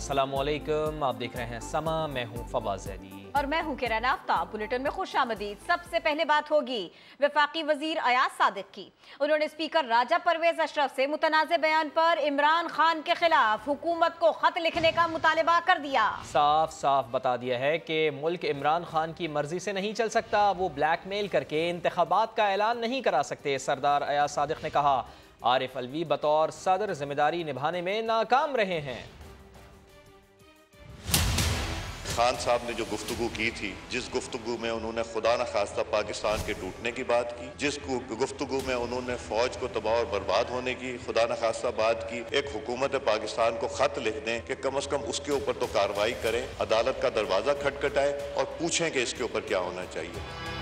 अस्सलामुअलैकुम, आप देख रहे हैं समा। मैं हूं फवाद ज़ैदी और मैं हूं किरण आफ्ताब। बुलेटिन में खुशामदीद। सबसे पहले बात होगी वफाकी वजीर अयाज सादिक की। उन्होंने स्पीकर राजा परवेज अशरफ से मुतनाज़े बयान पर इमरान खान के खिलाफ हुकूमत को खत लिखने का मुतालबा कर दिया। साफ साफ बता दिया है कि मुल्क इमरान खान की मर्जी से नहीं चल सकता। वो ब्लैकमेल करके इंतखाबात का ऐलान नहीं करा सकते। सरदार अयाज सादिक ने कहा, आरिफ अलवी बतौर सदर जिम्मेदारी निभाने में नाकाम रहे हैं। खान साहब ने जो गुफ्तगू की थी, जिस गुफ्तगू में उन्होंने खुदा न खास्ता पाकिस्तान के टूटने की बात की, जिस गुफ्तगू में उन्होंने फौज को तबाह और बर्बाद होने की खुदा न खास्ता बात की, एक हुकूमत पाकिस्तान को खत लिख दें कि कम अज कम उसके ऊपर तो कार्रवाई करें, अदालत का दरवाजा खटखटाए और पूछें कि इसके ऊपर क्या होना चाहिए।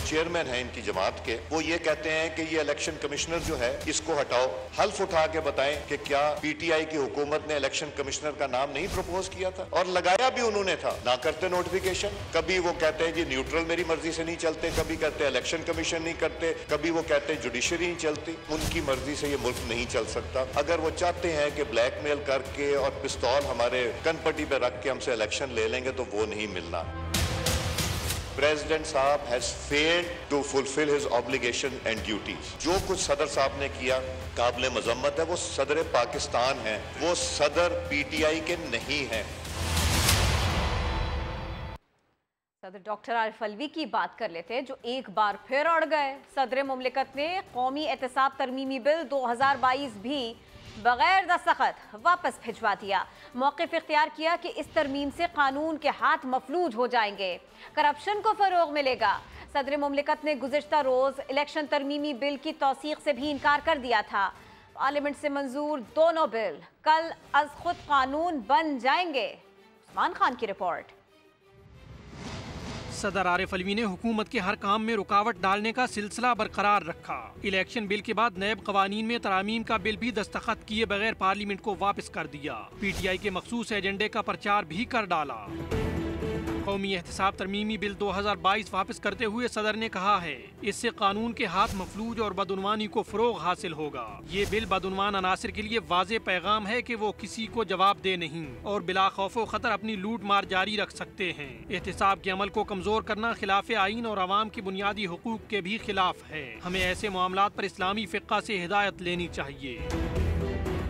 चेयरमैन है इनकी जमात के, वो ये कहते हैं कि ये इलेक्शन कमिश्नर जो है इसको हटाओ। हल्फ उठा के बताएं कि क्या पीटीआई की हुकूमत ने इलेक्शन कमिश्नर का नाम नहीं प्रपोज किया था, और लगाया भी उन्होंने था। ना करते नोटिफिकेशन, कभी वो कहते हैं जी न्यूट्रल मेरी मर्जी से नहीं चलते, कभी कहते हैं इलेक्शन कमीशन नहीं करते, कभी वो कहते हैं जुडिशरी नहीं चलती। उनकी मर्जी से ये मुल्क नहीं चल सकता। अगर वो चाहते हैं कि ब्लैकमेल करके और पिस्तौल हमारे कनपट्टी पे रख के हमसे इलेक्शन ले लेंगे तो वो नहीं मिलना। प्रेसिडेंट साहब has failed to fulfil his obligation and duties. जो कुछ सदर साहब ने किया काबिल मजम्मत है। वो सदर पाकिस्तान है, वो सदर पीटीआई के नहीं है। सदर डॉक्टर आरिफ अलवी की बात कर लेते हैं, जो एक बार फिर अड़ गए। सदर मुमलिकत ने कौमी एहतसाब तरमीमी बिल 2022 भी बगैर दस्तखत वापस भिजवा दिया। मौक़िफ़ इख्तियार किया कि इस तरमीम से कानून के हाथ मफलूज हो जाएंगे, करप्शन को फ़रोग़ मिलेगा। सदर मुमलिकत ने गुज़िश्ता रोज़ इलेक्शन तरमीमी बिल की तौसीक़ से भी इनकार कर दिया था। पार्लियामेंट से मंजूर दोनों बिल कल अज़ खुद कानून बन जाएंगे। उस्मान खान की रिपोर्ट। सदर आरिफ अलवी ने हुकूमत के हर काम में रुकावट डालने का सिलसिला बरकरार रखा। इलेक्शन बिल के बाद नैब कवानीन में तरामीम का बिल भी दस्तखत किए बगैर पार्लियामेंट को वापस कर दिया। पीटीआई के मखसूस एजेंडे का प्रचार भी कर डाला। कौमी एहतसाब तरमीमी बिल 2022 वापस करते हुए सदर ने कहा है, इससे कानून के हाथ मफलूज और बदउनवानी को फ़रोग़ हासिल होगा। ये बिल बदउनवान अनासिर के लिए वाज़े पैगाम है कि वो किसी को जवाब दे नहीं और बिला खौफ खतर अपनी लूट मार जारी रख सकते हैं। एहतसाब के अमल को कमज़ोर करना खिलाफ आइन और अवाम के बुनियादी हुकूक के भी खिलाफ है। हमें ऐसे मामलात पर इस्लामी फ़िक़्हा से हिदायत लेनी चाहिए।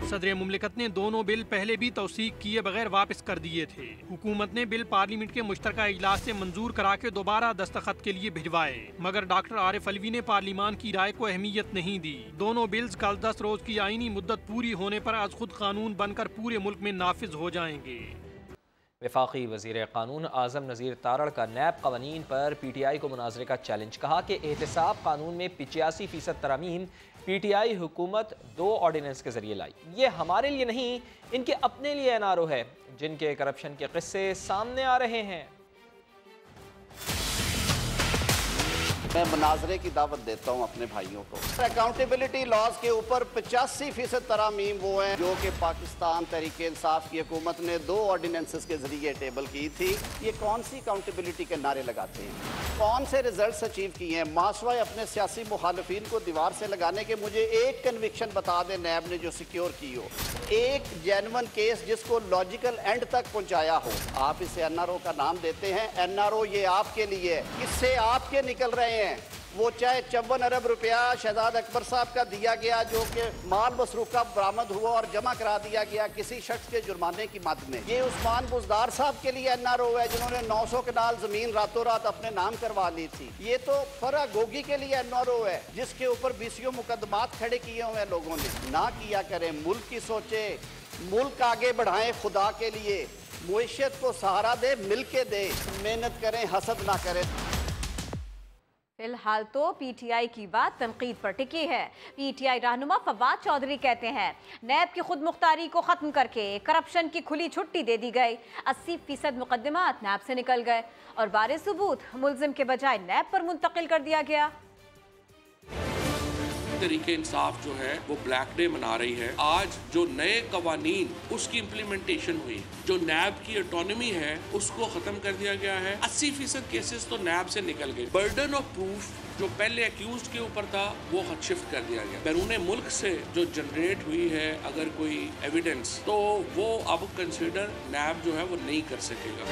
सदर मुमलिकत ने दोनों बिल पहले भी तौसीक़ किए बगैर वापस कर दिए थे। हुकूमत ने बिल पार्लियामेंट के मुश्तरका इजलास से मंजूर करा के दोबारा दस्तखत के लिए भिजवाए, मगर डॉक्टर आरिफ अलवी ने पार्लिमान की राय को अहमियत नहीं दी। दोनों बिल्स कल 10 रोज की आईनी मुद्दत पूरी होने पर आज खुद कानून बनकर पूरे मुल्क में नाफिज हो जाएंगे। वफाकी वज़ीर क़ानून आज़म नज़ीर तारड़ का नैब कवानीन पर पीटीआई को मुनाज़रे का चैलेंज। कहा कि एहतसाब कानून में 85% तरमीम पीटीआई हुकूमत 2 ऑर्डिनेंस के जरिए लाई। ये हमारे लिए नहीं, इनके अपने लिए एनआरओ है, जिनके करप्शन के किस्से सामने आ रहे हैं। मैं मुनाजरे की दावत देता हूं अपने भाइयों को। अकाउंटेबिलिटी लॉज के ऊपर 85% तरामीम वो हैं जो कि पाकिस्तान तहरीक इंसाफ की हुकूमत ने 2 ऑर्डिनेंसेस के जरिए टेबल की थी। ये कौन सी अकाउंटेबिलिटी के नारे लगाते हैं, कौन से रिजल्ट्स अचीव किए हैं? माशवाए अपने सियासी मुखालिफिन को दीवार से लगाने के मुझे एक कन्विक्शन बता दें नैब ने जो सिक्योर की हो, एक जेन्युइन केस जिसको लॉजिकल एंड तक पहुंचाया हो। आप इसे एनआरओ का नाम देते हैं। एनआरओ ये आपके लिए, किससे आपके निकल रहे हैं? वो चाहे 54 अरब रुपया शहजाद अकबर साहब का दिया गया जो कि माल मसरूका बरामद हुआ और जमा करा दिया गया किसी शख्स के जुर्माने की मद में। ये उस्मान बुजदार साहब के लिए एनआरओ है जिन्होंने 900 कनाल जमीन रातों रात अपने नाम करवा ली थी। ये तो फरा गोगी के लिए एनआरओ है जिसके ऊपर 20 मुकदमात खड़े किए हुए हैं लोगों ने। ना किया करें, मुल्क की सोचे, मुल्क आगे बढ़ाएं खुदा के लिए, मुईशत को सहारा दे, मिल के दे, मेहनत करें, हसद ना करें। फिलहाल तो पीटीआई की बात तनकीद पर टिकी है। पीटीआई रहनुमा फवाद चौधरी कहते हैं, नैब की खुद मुख्तारी को खत्म करके करप्शन की खुली छुट्टी दे दी गई। 80% मुकदमात नैब से निकल गए और बारिश सबूत मुलजिम के बजाय नैब पर मुंतकिल कर दिया गया। तरीके इंसाफ जो है वो ब्लैक डे मना रही है। आज जो नए कवानीन उसकी इम्प्लीमेंटेशन हुई, जो नैब की ऑटोनॉमी है उसको खत्म कर दिया गया है। 80% केसेस तो नैब से निकल गए। बर्डन ऑफ प्रूफ जो पहले एक्यूज के ऊपर था वो शिफ्ट कर दिया गया। बैरून मुल्क से जो जनरेट हुई है अगर कोई एविडेंस, तो वो अब कंसिडर नैब जो है वो नहीं कर सकेगा।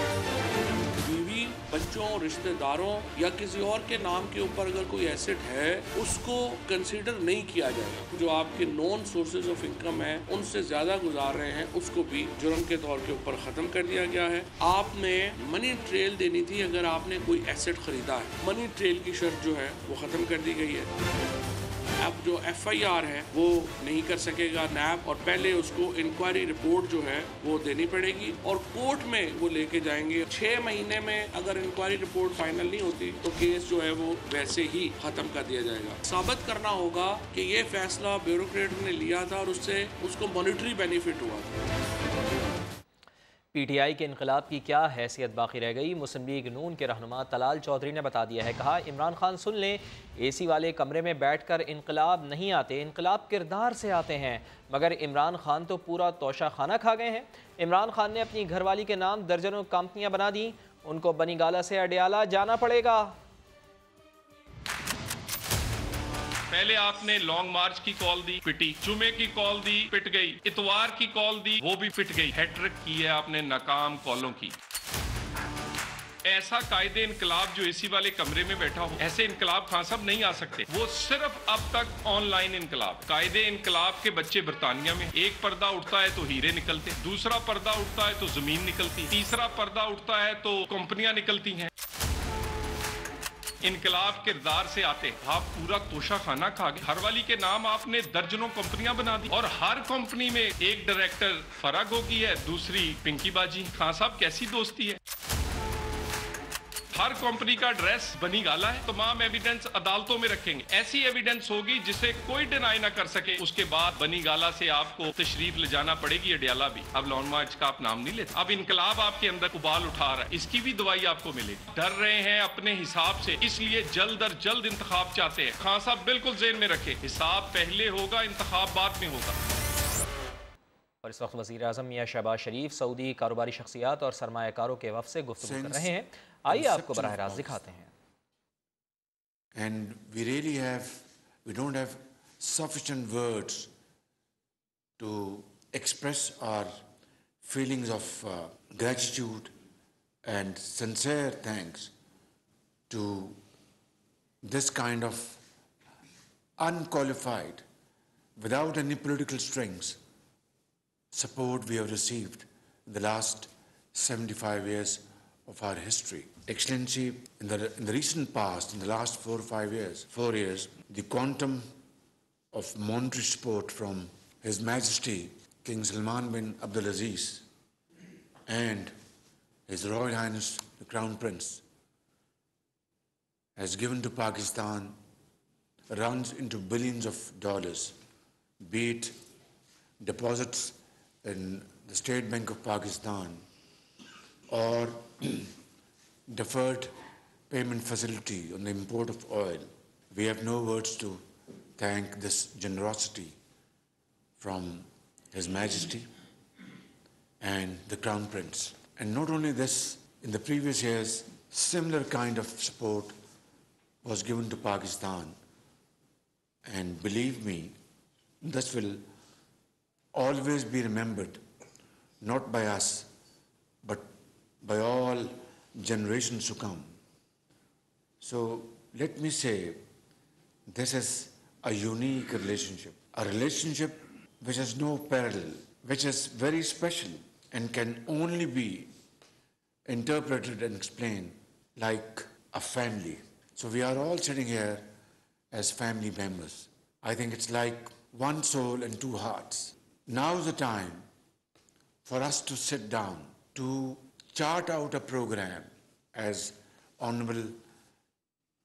बीवी, बच्चों, रिश्तेदारों या किसी और के नाम के ऊपर अगर कोई एसेट है उसको कंसीडर नहीं किया जाएगा। जो आपके नॉन सोर्सेज ऑफ इनकम है उनसे ज्यादा गुजार रहे हैं उसको भी जुर्म के तौर के ऊपर खत्म कर दिया गया है। आपने मनी ट्रेल देनी थी अगर आपने कोई एसेट खरीदा है, मनी ट्रेल की शर्त जो है वो खत्म कर दी गई है। अब जो FIR है वो नहीं कर सकेगा नैब, और पहले उसको इंक्वायरी रिपोर्ट जो है वो देनी पड़ेगी और कोर्ट में वो लेके जाएंगे। 6 महीने में अगर इंक्वायरी रिपोर्ट फाइनल नहीं होती तो केस जो है वो वैसे ही खत्म कर दिया जाएगा। साबित करना होगा कि ये फैसला ब्यूरोक्रेट ने लिया था और उससे उसको मॉनिटरी बेनिफिट हुआ था। PTI के इनकलाब की क्या हैसियत बाकी रह गई? मुस्लिम लीग नून के रहनुमा तलाल चौधरी ने बता दिया है। कहा, इमरान खान सुन लें, AC वाले कमरे में बैठकर इनकलाब नहीं आते, इनकलाब किरदार से आते हैं। मगर इमरान खान तो पूरा तोशा खाना खा गए हैं। इमरान खान ने अपनी घरवाली के नाम दर्जनों कंपनियां बना दी, उनको बनीगाला से अडियाला जाना पड़ेगा। पहले आपने लॉन्ग मार्च की कॉल दी, पिटी। जुमे की कॉल दी, पिट गई। इतवार की कॉल दी, वो भी पिट गई। हैट्रिक की है आपने नाकाम कॉलों की। ऐसा कायदे इनकलाब जो AC वाले कमरे में बैठा हो, ऐसे इनकलाब खान साहब नहीं आ सकते। वो सिर्फ अब तक ऑनलाइन इनकलाब। कायदे इनकलाब के बच्चे बरतानिया में, एक पर्दा उठता है तो हीरे निकलते, दूसरा पर्दा उठता है तो जमीन निकलती, तीसरा पर्दा उठता है तो कंपनियां निकलती हैं। इनकलाब किरदार से आते, आप पूरा तोशा खाना खा गए। हर वाली के नाम आपने दर्जनों कंपनियां बना दी और हर कंपनी में एक डायरेक्टर फराग होगी है, दूसरी पिंकी बाजी। खान साहब कैसी दोस्ती है? हर कंपनी का एड्रेस बनीगाला है। तमाम एविडेंस अदालतों में रखेंगे। ऐसी एविडेंस होगी जिसे कोई डिनाई ना कर सके। उसके बाद बनीगाला से आपको तशरीफ ले जाना पड़ेगी अडियाला भी। अब लॉन्ग मार्च का आप नाम नहीं लेते। अब इनकलाब आपके अंदर उबाल उठा रहा है, इसकी भी दवाई आपको मिलेगी। डर रहे हैं अपने हिसाब से, इसलिए जल्द अज जल्द इंतखाब चाहते हैं। खान साहब बिल्कुल जेहन में रखे, हिसाब पहले होगा, इंतखाब बाद में होगा। और इस वक्त वज़ीर आज़म मियां शहबाज शरीफ सऊदी कारोबारी शख्सियात और सरमायाकारों के वफ़द से गुफ्तगू कर रहे हैं। आइए आपको बराह रास्त दिखाते हैं। And we don't have sufficient words to express our feelings of gratitude and sincere thanks to this kind of unqualified, without any political strings, support we have received in the last 75 years of our history. Excellency, in the recent past, in the last 4 years, the quantum of monetary support from His Majesty King Salman bin Abdulaziz and His Royal Highness the Crown Prince has given to Pakistan runs into billions of dollars, be it deposits in the State Bank of Pakistan or deferred payment facility on the import of oil. We have no words to thank this generosity from His Majesty and the Crown Prince. And not only this, in the previous years, similar kind of support was given to Pakistan. And believe me, this will always be remembered, not by us, but by all generations to come. So let me say, this is a unique relationship, a relationship which has no parallel, which is very special and can only be interpreted and explained like a family. So we are all sitting here as family members. I think it's like one soul and two hearts. Now is the time for us to sit down, to chart out a program as honorable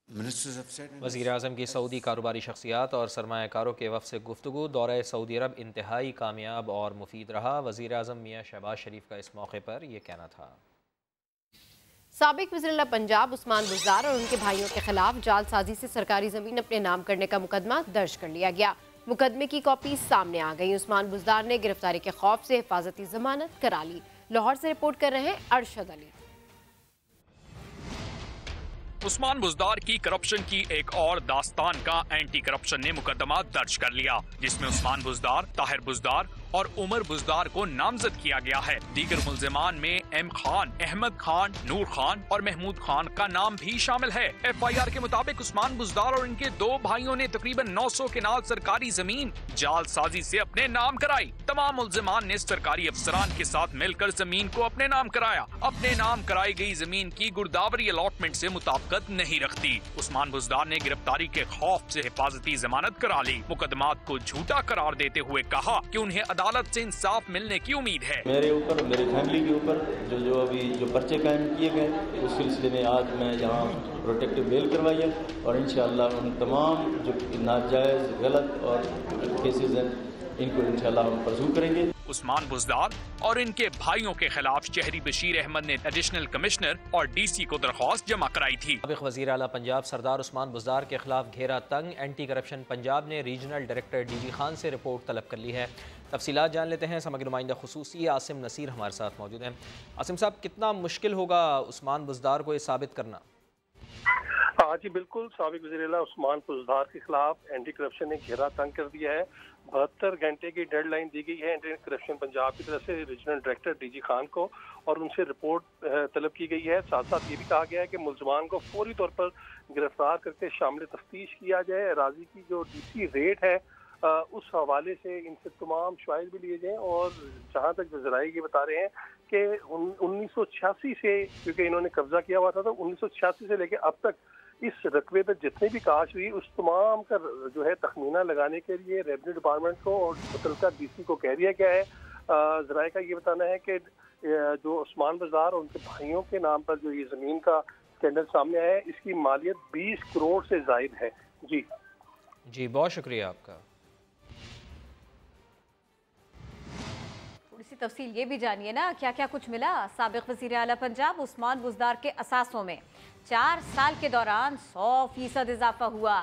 ministers have said. वज़ीर आज़म की Saudi कारोबारी शख्सियात और सरमायाकारों के वफ़द से गुफ्तगू। दौरा Saudi अरब इंतहाई कामयाब और मुफीद रहा। वज़ीर आज़म मियां शहबाज शरीफ का इस मौके पर यह कहना था। साबिक वज़ीर पंजाब उस्मान बुज़दार और उनके भाइयों के खिलाफ जालसाजी से सरकारी ज़मीन अपने नाम करने का मुकदमा दर्ज कर लिया गया। मुकदमे की कॉपी सामने आ गई। उस्मान बुज़दार ने गिरफ्तारी के खौफ से हिफाजती जमानत करा ली। लाहौर से रिपोर्ट कर रहे हैं अरशद अली। उस्मान बुज़दार की करप्शन की एक और दास्तान का एंटी करप्शन ने मुकदमा दर्ज कर लिया, जिसमें उस्मान बुज़दार, ताहिर बुज़दार और उमर बुज़दार को नामजद किया गया है। दीगर मुल्जिमान में एम खान, अहमद खान, नूर खान और महमूद खान का नाम भी शामिल है। FIR के मुताबिक उस्मान बुज़दार और इनके 2 भाइयों ने तकरीबन 900 केनाल सरकारी जमीन जालसाजी से अपने नाम कराई। तमाम मुल्जिमान ने सरकारी अफसरान के साथ मिलकर जमीन को अपने नाम कराया। अपने नाम कराई गई जमीन की गुरदावरी अलॉटमेंट से मुताबिकत नहीं रखती। उस्मान बुज़दार ने गिरफ्तारी के खौफ से हिफाजती जमानत करा ली। मुकदमात को झूठा करार देते हुए कहा कि उन्हें अदालत से इंसाफ मिलने की उम्मीद है। मेरे ऊपर, मेरी फैमिली के ऊपर जो अभी पर्चे कायम किए गए, उस सिलसिले में आज मैं यहाँ प्रोटेक्टिव बेल करवाई है और इंशाअल्लाह उन तमाम जो नाजायज गलत और केसेस हैं इनको इंशाअल्लाह हम परसू करेंगे। उस्मान बुज़दार और इनके भाइयों के खिलाफ शहरी बशीर अहमद ने एडिशनल कमिश्नर और DC को दरख्वास्त जमा कराई थी। साबिक़ वज़ीर आला पंजाब सरदार उस्मान बुज़दार के खिलाफ घेरा तंग। एंटी करप्शन पंजाब ने रीजनल डायरेक्टर DG खान से रिपोर्ट तलब कर ली है। तफसीलात जान लेते हैं। समग्र नुमाइंदा खुसूसी आसिम नसीर हमारे साथ मौजूद हैं। आसिम साहब, कितना मुश्किल होगा उस्मान बुज़दार को ये साबित करना? हाँ जी बिल्कुल, साबिक़ वज़ीर आला उस्मान बुज़दार के खिलाफ एंटी करप्शन ने घेरा तंग कर दिया है। 72 घंटे की डेडलाइन दी गई है एंटी करप्शन पंजाब की तरफ से रीजनल डायरेक्टर DG खान को और उनसे रिपोर्ट तलब की गई है। साथ साथ ये भी कहा गया है कि मुल्ज़मान को फौरी तौर पर गिरफ्तार करके शामिल तफ्तीश किया जाए। अराजी की जो DC रेट है उस हवाले से इनसे तमाम शवाहिद भी लिए जाएँ। और जहाँ तक ज़राए ये बता रहे हैं कि 1986 से, क्योंकि इन्होंने कब्जा किया हुआ था, तो 1986 से लेकर अब तक इस रकबे पर जितनी भी काश हुई उस तमाम का जो है तखमीना लगाने के लिए रेवेन्यू डिपार्टमेंट को और मुतल्लिका DC को कह दिया गया है। ज़राए का ये बताना है कि जो उस्मान बुज़दार और उनके भाइयों के नाम पर जो ये ज़मीन का स्कैंडल सामने आया है, इसकी मालियत 20 करोड़ से ज़ायद है। जी बहुत शुक्रिया आपका। थोड़ी सी तफसील ये भी जानिए ना, क्या क्या कुछ मिला। साबिक़ वज़ीर आला पंजाब उस्मान बुज़दार के असासों में 4 साल के दौरान 100% इजाफा हुआ।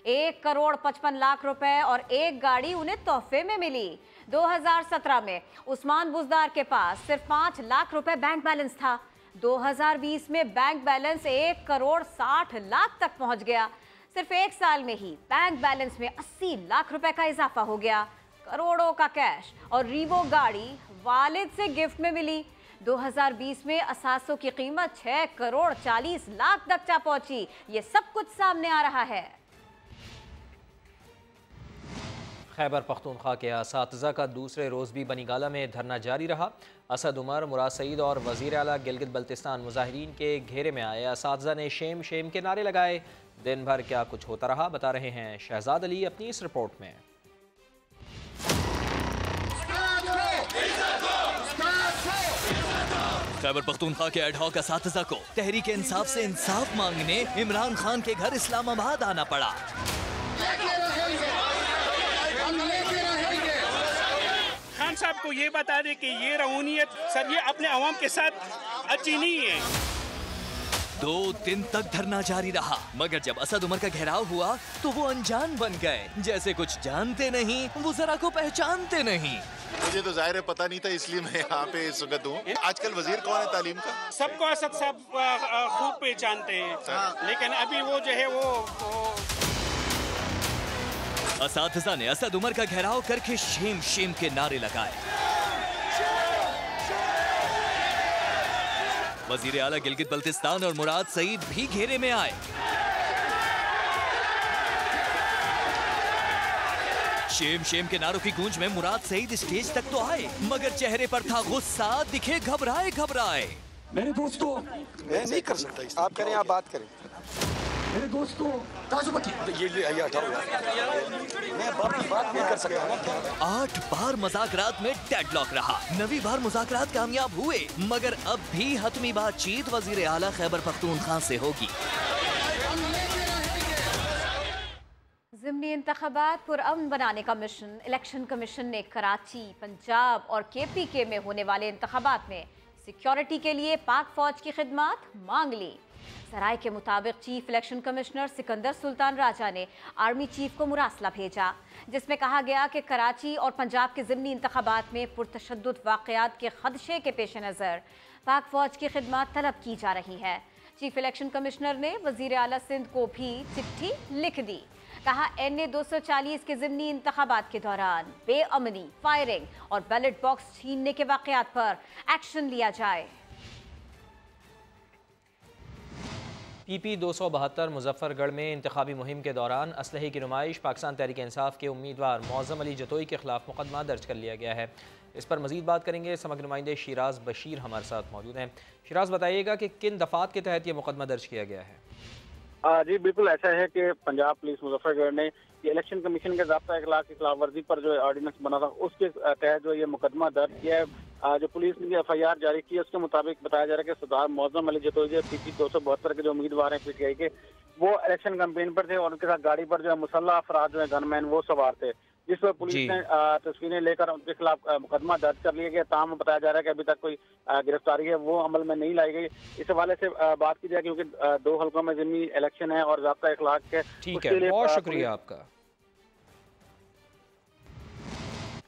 1 करोड़ 55 लाख रुपए और एक गाड़ी उन्हें तोहफे में मिली। 2017 में उस्मान बुज़दार के पास सिर्फ 5 लाख रुपए बैंक बैलेंस था। 2020 में बैंक बैलेंस 1 करोड़ 60 लाख तक पहुंच गया। सिर्फ 1 साल में ही बैंक बैलेंस में 80 लाख रुपए का इजाफा हो गया। करोड़ों का कैश और रीवो गाड़ी वालिद से गिफ्ट में मिली। 2020 में असासों की कीमत 6 करोड़ 40 लाख तक जा पहुंची। ये सब कुछ सामने आ रहा है। खैबर पख्तूनख्वा के असातिज़ा का दूसरे रोज़ भी बनीगाला में धरना जारी रहा। असद उमर, मुराद सईद और वज़ीर आला गिलगित बल्तिस्तान मुजाहिरीन के घेरे में आए। असातिज़ा ने शेम शेम के नारे लगाए। दिन भर क्या कुछ होता रहा, बता रहे हैं शहजाद अली अपनी इस रिपोर्ट में। खैबर पख्तूनख्वा के एडहॉक असातिज़ा को तहरीक इंसाफ से इंसाफ मांगने इमरान खान के घर इस्लामाबाद आना पड़ा। खान साहब को ये बता दें कि ये रऊनियत सर ये अपने अवाम के साथ अच्छी नहीं है। 2 दिन तक धरना जारी रहा, मगर जब असद उमर का घेराव हुआ तो वो अनजान बन गए, जैसे कुछ जानते नहीं, वो जरा को पहचानते नहीं। मुझे तो जाहिर है पता नहीं था, इसलिए मैं यहाँ पे इस वक्त हूँ। आजकल वजीर कौन है तालीम का? सबको असद साहब खूब पहचानते हैं, लेकिन अभी वो जो है वो असातिज़ा ने असद उमर का घेराव करके शेम शेम के नारे लगाए। वजीर आला गिलगित बल्तिस्तान और मुराद सईद भी घेरे में आए। शेम शेम के नारों की गूंज में मुराद सईद स्टेज तक तो आए, मगर चेहरे पर था गुस्सा, दिखे घबराए घबराए। मेरे दोस्तों, मैं नहीं कर सकता, आप करें, आप बात करें। मेरे दोस्तों, मैं बात नहीं कर सकता। 8 बार मुज़ाकरात में डेडलॉक रहा। 9वीं बार मुज़ाकरात कामयाब हुए, मगर अब भी हतमी बातचीत वज़ीर आला खैबर पख्तूनख्वा से होगी। ज़िमनी इंतख़ाबात पुरअमन बनाने का मिशन इलेक्शन कमीशन ने कराची, पंजाब और KPK में होने वाले इंतख़ाबात में सिक्योरिटी के लिए पाक फौज की खिदमत मांग ली। सराय के मुताबिक chief election commissioner Sikandar Sultan Raja ने आर्मी चीफ को मुरासला भेजा, जिसमें कहा गया कि कराची और पंजाब के ज़िमनी इंतखाबात में पुरतशद्दुद वाक़यात के खदशे के पेश नज़र पाक फौज की खिदमत तलब की जा रही है। चीफ इलेक्शन कमिश्नर ने वज़ीर आला सिंध को भी चिट्ठी लिख दी। कहा NA 240 के ज़िमनी इंतखाबात के दौरान बेअमनी, फायरिंग और बैलेट बॉक्स छीनने के वाक़यात पर एक्शन लिया जाए। PP 272 मुजफ्फरगढ़ में इंतखाबी मुहिम के दौरान असलहे की नुमाइश, पाकिस्तान तहरीक इंसाफ के उम्मीदवार मौज़म अली जतोई के खिलाफ मुकदमा दर्ज कर लिया गया है। इस पर मजीद बात करेंगे, समग्र नुमाइंदे शिराज बशीर हमारे साथ मौजूद हैं। शिराज, बताइएगा कि किन दफात के तहत ये मुकदमा दर्ज किया गया है? जी बिल्कुल ऐसा है कि पंजाब पुलिस मुजफ्फरगढ़ ने इलेक्शन कमीशन के ज़ाब्ता अखलाक की खिलाफ वर्जी पर जो ऑर्डिनेंस बना था उसके तहत जो ये मुकदमा दर्ज किया है। जो पुलिस ने FIR जारी की है उसके मुताबिक बताया जा रहा है कि सरदार मौज़म अली जतोई PP 272 के जो उम्मीदवार हैं PTI के, वो इलेक्शन कैंपेन पर थे और उनके साथ गाड़ी पर जो है मुसल्लह अफराद जो है गनमैन वो सवार थे, जिस पर पुलिस ने तस्वीरें लेकर उनके खिलाफ मुकदमा दर्ज कर लिया गया। ताम बताया जा रहा है कि अभी तक कोई गिरफ्तारी है वो अमल में नहीं लाई गई। इस हवाले से बात की जाए क्योंकि 2 हल्कों में ज़िमनी इलेक्शन है और ज़ाब्ता अखलाक के, ठीक है, बहुत शुक्रिया आपका।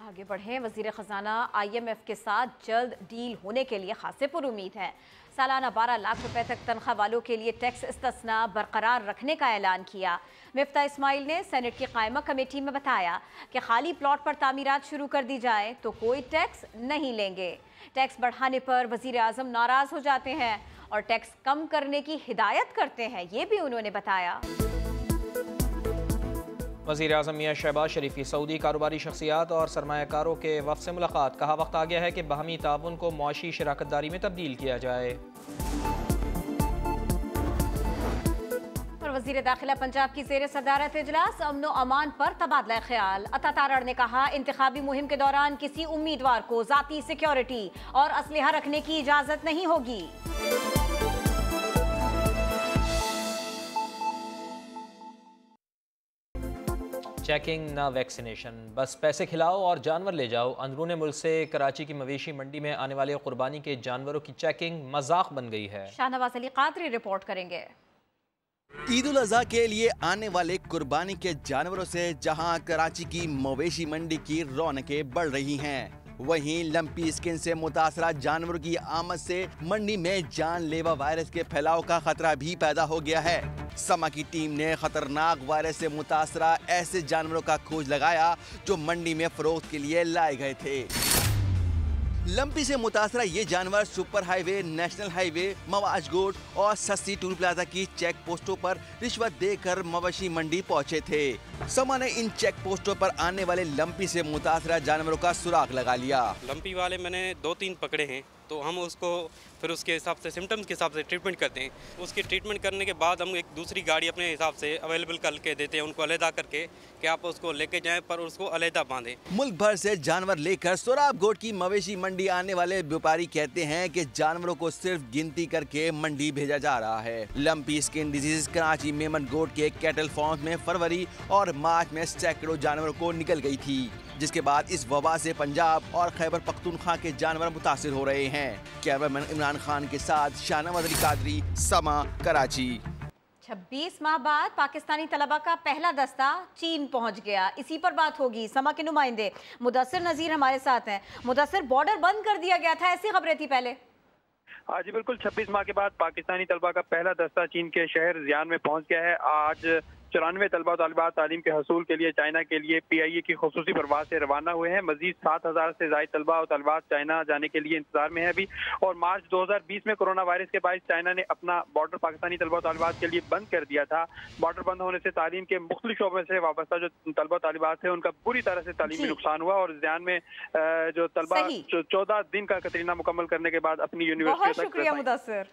आगे बढ़ें, वज़ीर ख़जाना IMF के साथ जल्द डील होने के लिए खासे पुरुमीद हैं। सालाना 12 लाख रुपए तक तनख्वाह वालों के लिए टैक्स इस्तिस्ना बरकरार रखने का ऐलान किया। मिफ्ता इस्माइल ने सेनेट की कायमा कमेटी में बताया कि खाली प्लॉट पर तामीरात शुरू कर दी जाए तो कोई टैक्स नहीं लेंगे। टैक्स बढ़ाने पर वज़ीर आज़म नाराज़ हो जाते हैं और टैक्स कम करने की हिदायत करते हैं, ये भी उन्होंने बताया। वज़ीर आज़म मियां शहबाज शरीफ की सऊदी कारोबारी शख्सियात और सरमायाकारों के वफ़द से मुलाकात, कहा वक्त आ गया है कि बाहमी ताउन को मुआशी शराकतदारी में तब्दील किया जाए। और वज़ीर दाखिला पंजाब की ज़ेर सदारत इजलास अमन व अमान पर तबादला ख्याल। अता तारड़ ने कहा इंतखाबी मुहिम के दौरान किसी उम्मीदवार को ज़ाती सिक्योरिटी और असलहा रखने की इजाज़त नहीं होगी। चेकिंग ना वैक्सीनेशन, बस पैसे खिलाओ और जानवर ले जाओ। अंदरूनी मुल्क से कराची की मवेशी मंडी में आने वाले कुर्बानी के जानवरों की चेकिंग मजाक बन गई है। शाहनवाज अली कादरी रिपोर्ट करेंगे। ईद उल अज़हा के लिए आने वाले कुर्बानी के जानवरों से जहां कराची की मवेशी मंडी की रौनकें बढ़ रही हैं, वहीं लंपी स्किन से मुतासरा जानवरों की आमद से मंडी में जानलेवा वायरस के फैलाव का खतरा भी पैदा हो गया है। समा की टीम ने खतरनाक वायरस से मुतासरा ऐसे जानवरों का खोज लगाया जो मंडी में फरोख्त के लिए लाए गए थे। लंपी से मुतासरा ये जानवर सुपर हाईवे, नेशनल हाईवे, मवाज गोड और सस्ती टूल प्लाजा की चेक पोस्टों पर रिश्वत देकर मवेशी मंडी पहुंचे थे। समा ने इन चेक पोस्टों पर आने वाले लंपी से मुतासरा जानवरों का सुराग लगा लिया। लंपी वाले मैंने 2-3 पकड़े हैं, तो हम उसको फिर उसके हिसाब से सिम्टम्स के हिसाब से ट्रीटमेंट करते हैं। उसकी ट्रीटमेंट करने के बाद हम एक दूसरी गाड़ी अपने हिसाब से अवेलेबल करके देते हैं उनको, अलहदा करके कि आप उसको लेके जाएं पर उसको अलहदा बांधें। मुल्क भर से जानवर लेकर सोराब गोट की मवेशी मंडी आने वाले व्यापारी कहते हैं कि जानवरों को सिर्फ गिनती करके मंडी भेजा जा रहा है। Lumpy skin disease Karachi Memon goat के कैटल फार्म में फरवरी और मार्च में सैकड़ों जानवरों को निकल गई थी, जिसके बाद इस वबा से पंजाब और खैबर पख्तूनख्वा के जानवर मुतासिर हो रहे हैं। कैमरामैन इमरान खान के साथ शाहनवाज अली कादरी, समा, कराची। 26 माह बाद पाकिस्तानी तलबा का पहला दस्ता चीन पहुंच गया। इसी पर बात होगी। समा के नुमाइंदे मुदस्सिर नज़ीर हमारे साथ हैं। मुदस्सिर, बॉर्डर बंद कर दिया गया था, ऐसी खबरें थी पहले? हाँ जी बिल्कुल, 26 माह के बाद पाकिस्तानी तलबा का पहला दस्ता चीन के शहर जियान में पहुंच गया है। आज 94 तलबा तालिबात तालीम के हसूल के लिए चाइना के लिए PIA की खुसूसी परवाज से रवाना हुए हैं। मजीद 7000 से ज़ायद तलबा और तालिबात चाइना जाने के लिए इंतजार में है अभी। और मार्च 2020 में कोरोना वायरस के बायस चाइना ने अपना बॉर्डर पाकिस्तानी तलबा तालिबात के लिए बंद कर दिया था। बॉर्डर बंद होने से तालीम के मुख्तलिफ शोबे से वाबस्ता जो तलबा तालिबात है उनका बुरी तरह से तालीमी नुकसान हुआ और जियान में जो तलबा 14 दिन का कतरीना मुकम्मल करने के बाद अपनी यूनिवर्सिटी तक। शुक्रिया मुदस्सिर।